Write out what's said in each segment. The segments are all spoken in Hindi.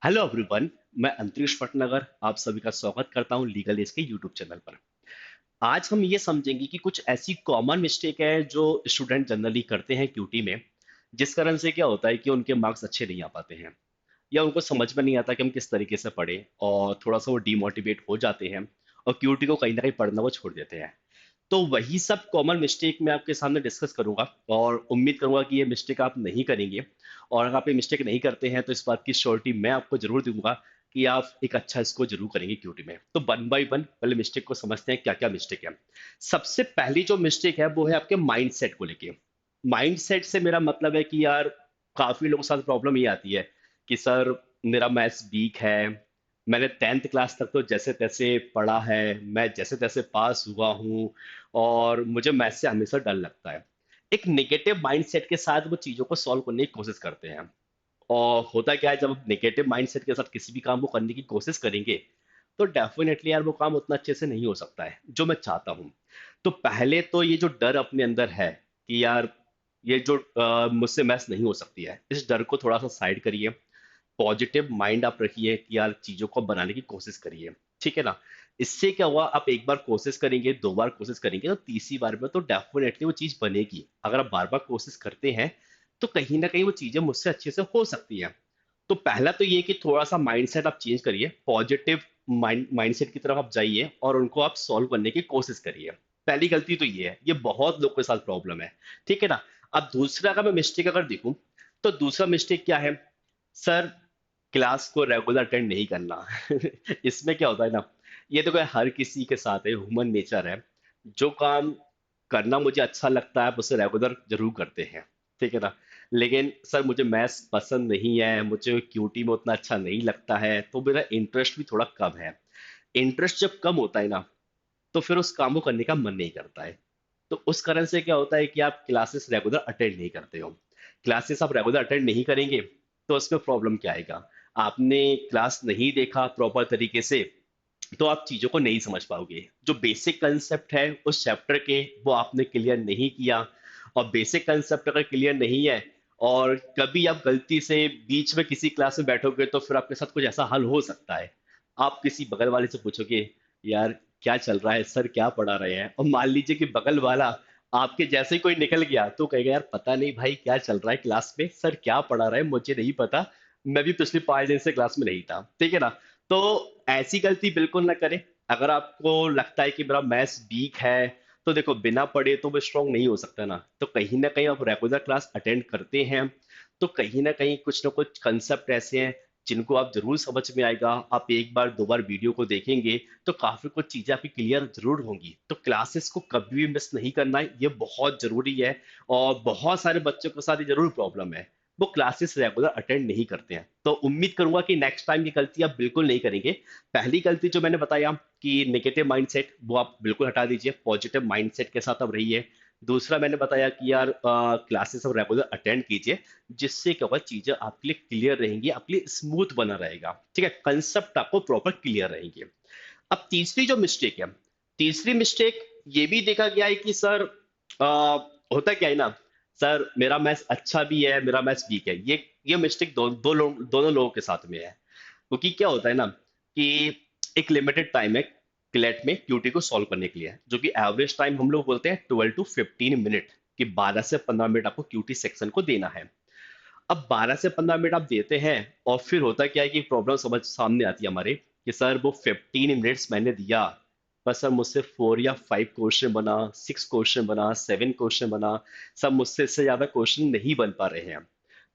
Hello everyone. मैं अंतरिक्ष भटनागर आप सभी का स्वागत करता हूं लीगल एज के यूट्यूब चैनल पर। आज हम ये समझेंगे कि कुछ ऐसी कॉमन मिस्टेक है जो स्टूडेंट जनरली करते हैं क्यूटी में, जिस कारण से क्या होता है कि उनके मार्क्स अच्छे नहीं आ पाते हैं या उनको समझ में नहीं आता कि हम किस तरीके से पढ़ें, और थोड़ा सा वो डीमोटिवेट हो जाते हैं और क्यूटी को कहीं ना कहीं पढ़ना वो छोड़ देते हैं। तो वही सब कॉमन मिस्टेक मैं आपके सामने डिस्कस करूंगा और उम्मीद करूंगा कि ये मिस्टेक आप नहीं करेंगे। और अगर आप ये मिस्टेक नहीं करते हैं तो इस बात की श्योरिटी मैं आपको जरूर दूंगा कि आप एक अच्छा स्कोर जरूर करेंगे क्यूटी में। तो वन बाय वन पहले मिस्टेक को समझते हैं क्या क्या मिस्टेक है। सबसे पहली जो मिस्टेक है वो है आपके माइंड सेट को लेके। माइंड सेट से मेरा मतलब है कि यार, काफी लोगों के साथ प्रॉब्लम ये आती है कि सर, मेरा मैथ्स वीक है, मैंने 10th क्लास तक तो जैसे तैसे पढ़ा है, मैं जैसे तैसे पास हुआ हूँ और मुझे मैथ्स से हमेशा डर लगता है। एक नेगेटिव माइंडसेट के साथ वो चीज़ों को सॉल्व करने की कोशिश करते हैं। और होता क्या है, जब आप नेगेटिव माइंडसेट के साथ किसी भी काम को करने की कोशिश करेंगे तो डेफिनेटली यार वो काम उतना अच्छे से नहीं हो सकता है जो मैं चाहता हूँ। तो पहले तो ये जो डर अपने अंदर है कि यार, ये जो मुझसे मैथ्स नहीं हो सकती है, इस डर को थोड़ा सा साइड करिए। पॉजिटिव माइंड आप रखिए कि यार चीजों को बनाने की कोशिश करिए। ठीक है ना। इससे क्या हुआ, आप एक बार कोशिश करेंगे, दो बार कोशिश करेंगे, तो तीसरी बार में तो डेफिनेटली वो चीज बनेगी। अगर आप बार बार कोशिश करते हैं तो कहीं ना कहीं वो चीजें मुझसे अच्छे से हो सकती हैं। तो पहला तो ये कि थोड़ा सा माइंडसेट आप चेंज करिए, पॉजिटिव माइंडसेट की तरफ आप जाइए और उनको आप सॉल्व करने की कोशिश करिए। पहली गलती तो ये है, ये बहुत लोग के साथ प्रॉब्लम है। ठीक है ना। अब दूसरा, अगर मैं मिस्टेक अगर देखूं तो दूसरा मिस्टेक क्या है, सर, क्लास को रेगुलर अटेंड नहीं करना। इसमें क्या होता है ना, ये तो कोई हर किसी के साथ है, ह्यूमन नेचर है। जो काम करना मुझे अच्छा लगता है आप उसे रेगुलर जरूर करते हैं। ठीक है ना। लेकिन सर, मुझे मैथ्स पसंद नहीं है, मुझे क्यूटी में उतना अच्छा नहीं लगता है, तो मेरा इंटरेस्ट भी थोड़ा कम है। इंटरेस्ट जब कम होता है ना, तो फिर उस काम को करने का मन नहीं करता है। तो उस कारण से क्या होता है कि आप क्लासेस रेगुलर अटेंड नहीं करते हो। क्लासेस आप रेगुलर अटेंड नहीं करेंगे तो उसमें प्रॉब्लम क्या आएगा, आपने क्लास नहीं देखा प्रॉपर तरीके से, तो आप चीजों को नहीं समझ पाओगे। जो बेसिक कंसेप्ट है उस चैप्टर के, वो आपने क्लियर नहीं किया। और बेसिक कंसेप्ट अगर क्लियर नहीं है और कभी आप गलती से बीच में किसी क्लास में बैठोगे तो फिर आपके साथ कुछ ऐसा हल हो सकता है। आप किसी बगल वाले से पूछोगे, यार क्या चल रहा है, सर क्या पढ़ा रहे हैं, और मान लीजिए कि बगल वाला आपके जैसे ही कोई निकल गया तो कहेगा, यार पता नहीं भाई क्या चल रहा है क्लास में, सर क्या पढ़ा रहा है मुझे नहीं पता, मैं भी पिछले 5 दिन से क्लास में नहीं था। ठीक है ना। तो ऐसी गलती बिल्कुल ना करें। अगर आपको लगता है कि मेरा मैथ्स वीक है, तो देखो, बिना पढ़े तो वो स्ट्रांग नहीं हो सकता ना। तो कहीं ना कहीं आप रेगुलर क्लास अटेंड करते हैं तो कहीं ना कुछ कंसेप्ट ऐसे हैं जिनको आप जरूर समझ में आएगा। आप एक बार दो बार वीडियो को देखेंगे तो काफी कुछ चीजें आपकी क्लियर जरूर होंगी। तो क्लासेस को कभी भी मिस नहीं करना है, ये बहुत जरूरी है। और बहुत सारे बच्चों के साथ ये जरूर प्रॉब्लम है, वो क्लासेस रेगुलर अटेंड नहीं करते हैं। तो उम्मीद करूंगा कि नेक्स्ट टाइम ये गलती आप बिल्कुल नहीं करेंगे। पहली गलती जो मैंने बताया कि नेगेटिव माइंडसेट, वो आप बिल्कुल हटा दीजिए, पॉजिटिव माइंडसेट के साथ आप रहिए। दूसरा मैंने बताया कि यार, क्लासेस आप रेगुलर अटेंड कीजिए, जिससे क्या होगा, चीजें आपके लिए क्लियर रहेंगी, आपके लिए स्मूथ बना रहेगा। ठीक है, कंसेप्ट आपको प्रॉपर क्लियर रहेंगे। अब तीसरी जो मिस्टेक है, तीसरी मिस्टेक ये भी देखा गया है कि सर, आ, होता क्या है ना, सर मेरा मैथ्स अच्छा भी है, मेरा मैथ्स वीक है, ये मिस्टेक दोनों लोगों के साथ में है। क्योंकि क्या होता है ना कि एक लिमिटेड टाइम है क्लेट में क्यूटी को सॉल्व करने के लिए, जो कि एवरेज टाइम हम लोग बोलते हैं 12 to 15 मिनट, कि 12 से 15 मिनट आपको क्यूटी सेक्शन को देना है। अब 12 से 15 मिनट आप देते हैं और फिर होता क्या है कि प्रॉब्लम समझ सामने आती है हमारे कि सर वो 15 मिनट्स मैंने दिया, पर सर मुझसे 4 या 5 क्वेश्चन बना, 6 क्वेश्चन बना, 7 क्वेश्चन बना, सब मुझसे इससे ज्यादा क्वेश्चन नहीं बन पा रहे हैं।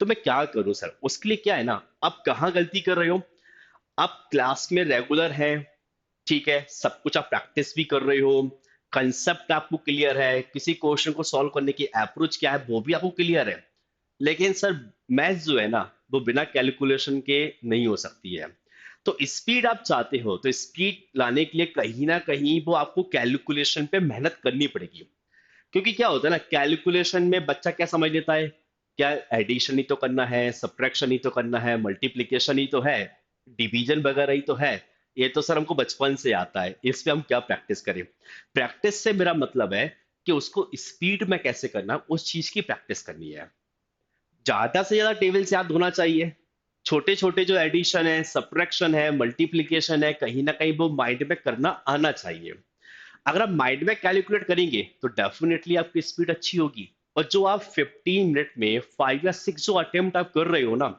तो मैं क्या करूं सर, उसके लिए क्या है ना, आप कहाँ गलती कर रहे हो। आप क्लास में रेगुलर हैं, ठीक है, सब कुछ आप प्रैक्टिस भी कर रहे हो, कंसेप्ट आपको क्लियर है, किसी क्वेश्चन को सॉल्व करने की अप्रोच क्या है वो भी आपको क्लियर है। लेकिन सर, मैथ्स जो है ना, वो बिना कैलकुलेशन के नहीं हो सकती है। तो स्पीड आप चाहते हो तो स्पीड लाने के लिए कहीं ना कहीं वो आपको कैलकुलेशन पे मेहनत करनी पड़ेगी। क्योंकि क्या होता है ना, कैलकुलेशन में बच्चा क्या समझ लेता है, क्या एडिशन ही तो करना है, सब्ट्रैक्शन ही तो करना है, मल्टीप्लिकेशन ही तो है, डिवीजन वगैरह ही तो है, ये तो सर हमको बचपन से आता है, इस पे हम क्या प्रैक्टिस करें। प्रैक्टिस से मेरा मतलब है कि उसको स्पीड में कैसे करना, उस चीज की प्रैक्टिस करनी है। ज्यादा से ज्यादा टेबल्स याद होना चाहिए, छोटे छोटे जो एडिशन है, सब्ट्रैक्शन है, मल्टीप्लीकेशन है, कहीं ना कहीं वो माइंड में करना आना चाहिए। अगर आप माइंड में कैलकुलेट करेंगे तो डेफिनेटली आपकी स्पीड अच्छी होगी। और जो आप 15 मिनट में 5 या 6 जो अटेम्प्ट आप कर रहे हो ना,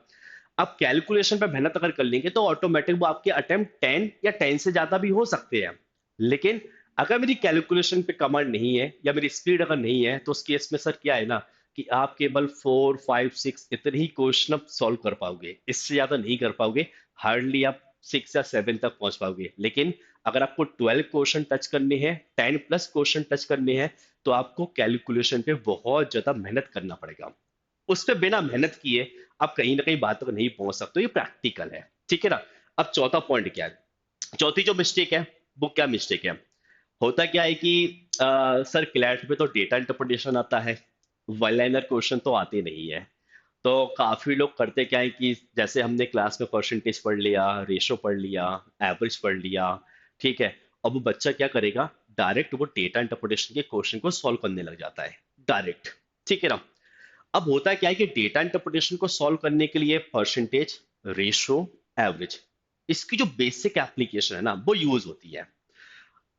आप कैलकुलेशन पे मेहनत अगर कर लेंगे तो ऑटोमेटिक वो आपके अटेम्प्ट 10 या 10 से ज्यादा भी हो सकते हैं। लेकिन अगर मेरी कैलकुलेशन पे कमांड नहीं है या मेरी स्पीड अगर नहीं है, तो उस केस में सर क्या है ना, कि आप केवल 4 5 6 इतने ही क्वेश्चन आप सॉल्व कर पाओगे, इससे ज्यादा नहीं कर पाओगे। हार्डली आप 6 या 7 तक पहुंच पाओगे। लेकिन अगर आपको 12 क्वेश्चन टच करने हैं, 10+ क्वेश्चन टच करने हैं, तो आपको कैलकुलेशन पे बहुत ज्यादा मेहनत करना पड़ेगा। उस पे बिना मेहनत किए आप कहीं ना कहीं बात तक नहीं पहुंच सकते। ये प्रैक्टिकल है, ठीक है ना। अब चौथा पॉइंट क्या है, चौथी जो मिस्टेक है, वो क्या मिस्टेक है। होता क्या है कि सर क्लैट में तो डेटा इंटरप्रिटेशन आता है, वन लाइनर क्वेश्चन तो आते नहीं है। तो काफी लोग करते क्या है कि जैसे हमने क्लास में परसेंटेज पढ़ लिया, रेशो पढ़ लिया, एवरेज पढ़ लिया, ठीक है। अब वो बच्चा क्या करेगा, डायरेक्ट वो डेटा इंटरप्रिटेशन के क्वेश्चन को सॉल्व करने लग जाता है, डायरेक्ट, ठीक है ना। अब होता क्या है कि डेटा इंटरप्रिटेशन को सॉल्व करने के लिए परसेंटेज, रेशो, एवरेज, इसकी जो बेसिक एप्लीकेशन है ना वो यूज होती है।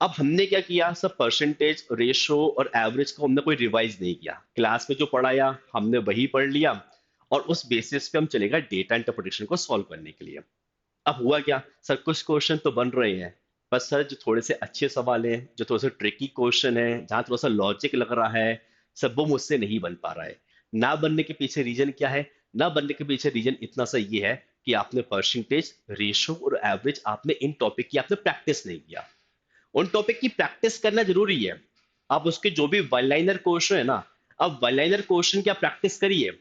अब हमने क्या किया, सब परसेंटेज, रेशो और एवरेज को हमने कोई रिवाइज नहीं किया, क्लास में जो पढ़ाया हमने वही पढ़ लिया, और उस बेसिस पे हम चलेगा डेटा इंटरप्रिटेशन को सॉल्व करने के लिए। अब हुआ क्या, सर कुछ क्वेश्चन तो बन रहे हैं, पर सर जो थोड़े से अच्छे सवाल हैं, जो थोड़े से ट्रिकी क्वेश्चन है, जहाँ थोड़ा सा लॉजिक लग रहा है, सब वो मुझसे नहीं बन पा रहा है। ना बनने के पीछे रीजन क्या है, ना बनने के पीछे रीजन इतना सा ये है कि आपने परसेंटेज, रेशो और एवरेज आपने इन टॉपिक की आपने प्रैक्टिस नहीं किया। उन टॉपिक की प्रैक्टिस करना जरूरी है। आप उसके जो भी वन लाइनर क्वेश्चन है ना, अब वन लाइनर क्वेश्चन की आप प्रैक्टिस करिए।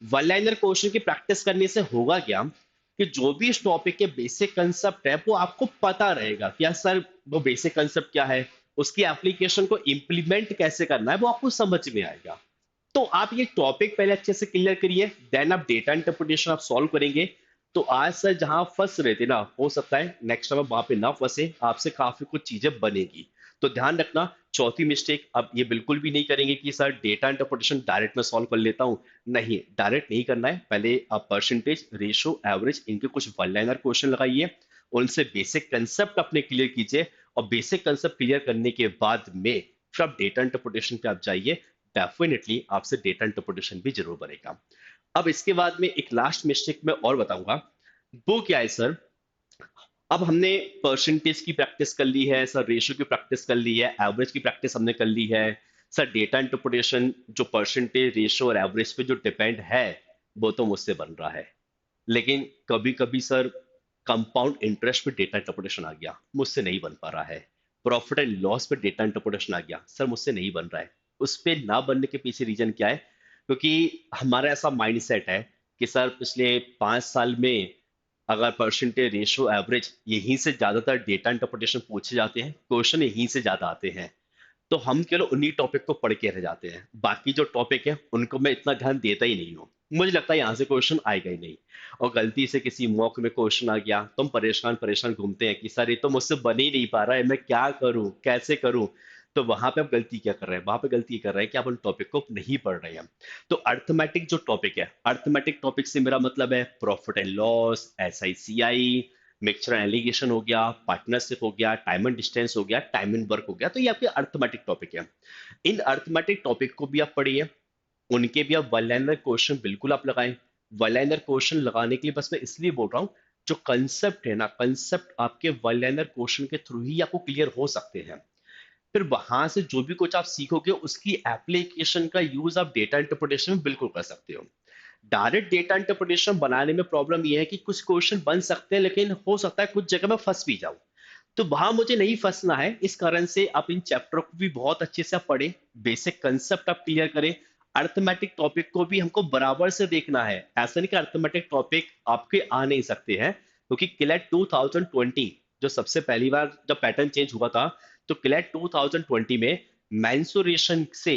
वन लाइनर क्वेश्चन की प्रैक्टिस करने से होगा क्या, कि जो भी इस टॉपिक के बेसिक कंसेप्ट है वो आपको पता रहेगा कि यार सर वो बेसिक कंसेप्ट क्या है, उसकी एप्लीकेशन को इम्प्लीमेंट कैसे करना है वो आपको समझ में आएगा। तो आप ये टॉपिक पहले अच्छे से क्लियर करिए, देन आप डेटा इंटरप्रिटेशन आप सॉल्व करेंगे। तो आज सर जहां फंस रहे थे ना, हो सकता है नेक्स्ट टाइम आप वहां पे ना फंसे, आपसे काफी कुछ चीजें बनेगी। तो ध्यान रखना, चौथी मिस्टेक अब ये बिल्कुल भी नहीं करेंगे कि सर डेटा इंटरप्रिटेशन डायरेक्ट में सॉल्व कर लेता हूँ। नहीं, डायरेक्ट नहीं करना है। पहले आप परसेंटेज, रेशो, एवरेज इनके कुछ वन लाइनर क्वेश्चन लगाइए, उनसे बेसिक कंसेप्ट अपने क्लियर कीजिए, और बेसिक कंसेप्ट क्लियर करने के बाद में फिर आप डेटा इंटरप्रिटेशन पे आप जाइए। डेफिनेटली आपसे डेटा इंटरप्रिटेशन भी जरूर बनेगा। अब इसके बाद में एक लास्ट मिस्टेक मैं और बताऊंगा, वो क्या है सर। अब हमने परसेंटेज की प्रैक्टिस कर ली है सर, रेशियो की प्रैक्टिस कर ली है, एवरेज की प्रैक्टिस हमने कर ली है। सर डेटा इंटरप्रिटेशन जो परसेंटेज, रेशियो और एवरेज पे जो डिपेंड है, वो तो मुझसे बन रहा है। लेकिन कभी कभी सर कंपाउंड इंटरेस्ट पे डेटा इंटरप्रिटेशन आ गया, मुझसे नहीं बन पा रहा है। प्रॉफिट एंड लॉस पे डेटा इंटरप्रिटेशन आ गया, सर मुझसे नहीं बन रहा है। उस पे ना बनने के पीछे रीजन क्या है, क्योंकि हमारा ऐसा माइंडसेट है कि सर पिछले 5 साल में अगर परसेंटेज, रेशियो, एवरेज यहीं से ज्यादातर डेटा इंटरप्रिटेशन पूछे जाते हैं, क्वेश्चन यहीं से ज्यादा आते हैं, तो हम केवल उन्हीं टॉपिक को पढ़ के रह जाते हैं। बाकी जो टॉपिक है उनको मैं इतना ध्यान देता ही नहीं हूँ। मुझे लगता है यहाँ से क्वेश्चन आएगा ही नहीं। और गलती से किसी मॉक में क्वेश्चन आ गया तो हम परेशान परेशान घूमते हैं कि सर ये तो मुझसे बन ही नहीं पा रहा है, मैं क्या करूँ, कैसे करूँ। तो वहां पे आप गलती क्या कर रहे हैं, वहां पे गलती कर रहे हैं कि आप उन टॉपिक को नहीं पढ़ रहे हैं। तो अर्थमेटिक जो टॉपिक है, अर्थमेटिक टॉपिक से मेरा मतलब है profit and loss, SICI, mixture allegation हो गया, पार्टनरशिप हो गया, टाइम एंड डिस्टेंस हो गया, टाइम एंड वर्क हो गया। तो ये आपके अर्थमेटिक टॉपिक है। इन अर्थमेटिक टॉपिक को भी आप पढ़िए, उनके भी आप वन लाइनर क्वेश्चन बिल्कुल आप लगाएं। वन लाइनर क्वेश्चन लगाने के लिए बस मैं इसलिए बोल रहा हूँ, जो कंसेप्ट है ना, कंसेप्ट आपके वन लाइनर क्वेश्चन के थ्रू ही आपको क्लियर हो सकते हैं। फिर वहां से जो भी कुछ आप सीखोगे उसकी एप्लीकेशन का यूज आप डेटा इंटरप्रिटेशन में बिल्कुल कर सकते हो। डायरेक्ट डेटा इंटरप्रिटेशन बनाने में प्रॉब्लम यह है कि कुछ क्वेश्चन बन सकते हैं, लेकिन हो सकता है कुछ जगह में फंस भी जाऊं। तो वहां मुझे नहीं फंसना है, इस कारण से आप इन चैप्टर को भी बहुत अच्छे से आप पढ़ें, बेसिक कंसेप्ट आप क्लियर करें। अर्थमेटिक टॉपिक को भी हमको बराबर से देखना है। ऐसा नहीं कि अर्थमेटिक टॉपिक आपके आ नहीं सकते हैं, क्योंकि क्लेट 2020 जो सबसे पहली बार जब पैटर्न चेंज हुआ था, तो क्लेट 2020 में मैंसुरेशन से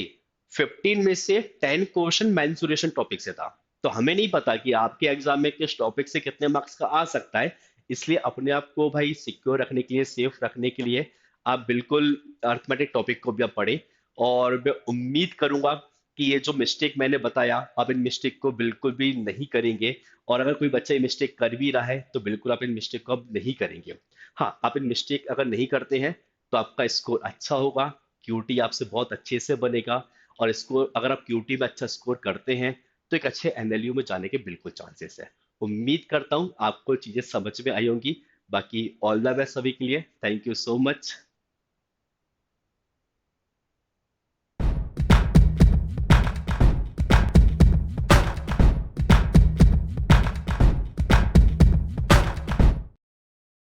15 में से 10 क्वेश्चन मैंसुरेशन टॉपिक से था। तो हमें नहीं पता कि आपके एग्जाम में किस टॉपिक से कितने मार्क्स का आ सकता है। इसलिए अपने आप को भाई सिक्योर रखने के लिए, सेफ रखने के लिए आप बिल्कुल अर्थमेटिक टॉपिक को भी आप पढ़ें। और मैं उम्मीद करूंगा कि ये जो मिस्टेक मैंने बताया आप इन मिस्टेक को बिल्कुल भी नहीं करेंगे, और अगर कोई बच्चा ये मिस्टेक कर भी रहा है तो बिल्कुल आप इन मिस्टेक को अब नहीं करेंगे। हाँ, आप इन मिस्टेक अगर नहीं करते हैं तो आपका स्कोर अच्छा होगा, क्यूटी आपसे बहुत अच्छे से बनेगा, और स्कोर अगर आप क्यूटी में अच्छा स्कोर करते हैं तो एक अच्छे एनएलयू में जाने के बिल्कुल चांसेस है। उम्मीद करता हूँ आपको चीजें समझ में आई होंगी। बाकी ऑल द बेस्ट सभी के लिए, थैंक यू सो मच।